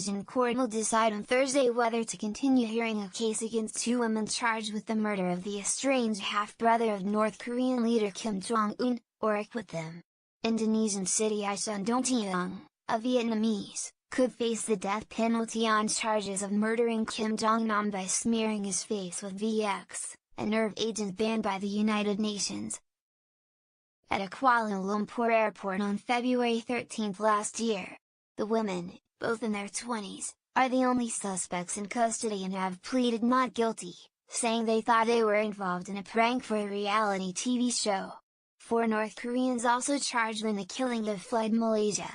Malaysian court will decide on Thursday whether to continue hearing a case against 2 women charged with the murder of the estranged half-brother of North Korean leader Kim Jong-un, or acquit them. Indonesian Siti Aisyah and Doan, a Vietnamese, could face the death penalty on charges of murdering Kim Jong-un by smearing his face with Viet, a nerve agent banned by the United Nations. At a Kuala Lumpur airport on February 13 last year, the women, both in their 20s, are the only suspects in custody and have pleaded not guilty, saying they thought they were involved in a prank for a reality TV show. 4 North Koreans also charged in the killing of fled Malaysia.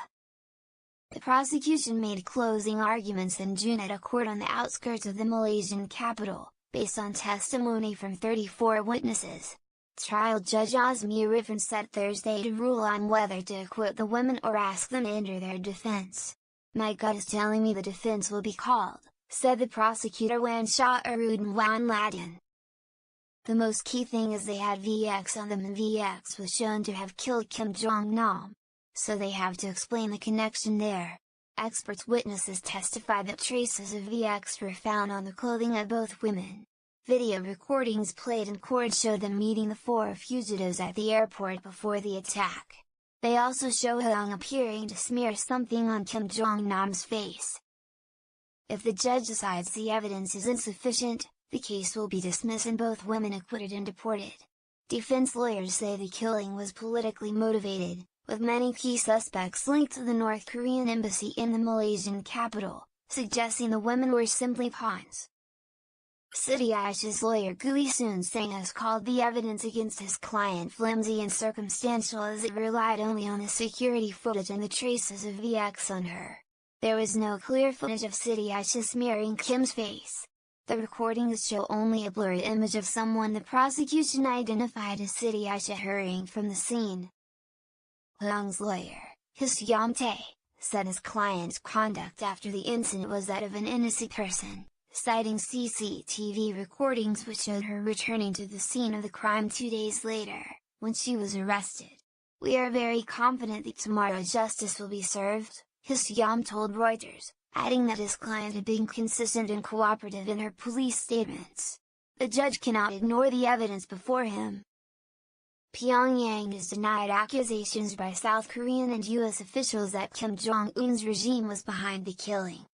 The prosecution made closing arguments in June at a court on the outskirts of the Malaysian capital, based on testimony from 34 witnesses. Trial Judge Azmi Arifin set Thursday to rule on whether to acquit the women or ask them to enter their defense. "My gut is telling me the defense will be called," said the prosecutor Wan Shah Arudin Wan Ladian. "The most key thing is they had VX on them and VX was shown to have killed Kim Jong-un. So they have to explain the connection there." Expert witnesses testified that traces of VX were found on the clothing of both women. Video recordings played in court showed them meeting the 4 fugitives at the airport before the attack. They also show Huong appearing to smear something on Kim Jong-un's face. If the judge decides the evidence is insufficient, the case will be dismissed and both women acquitted and deported. Defense lawyers say the killing was politically motivated, with many key suspects linked to the North Korean embassy in the Malaysian capital, suggesting the women were simply pawns. Siti Aisyah's lawyer Gui Soon Sang has called the evidence against his client flimsy and circumstantial as it relied only on the security footage and the traces of VX on her. There was no clear footage of Siti Aisyah smearing Kim's face. The recordings show only a blurry image of someone the prosecution identified as Siti Aisyah hurrying from the scene. Huong's lawyer, Aisyah, said his client's conduct after the incident was that of an innocent person, citing CCTV recordings which showed her returning to the scene of the crime 2 days later, when she was arrested. "We are very confident that tomorrow justice will be served," Aisyah told Reuters, adding that his client had been consistent and cooperative in her police statements. The judge cannot ignore the evidence before him. Pyongyang has denied accusations by South Korean and U.S. officials that Kim Jong-un's regime was behind the killing.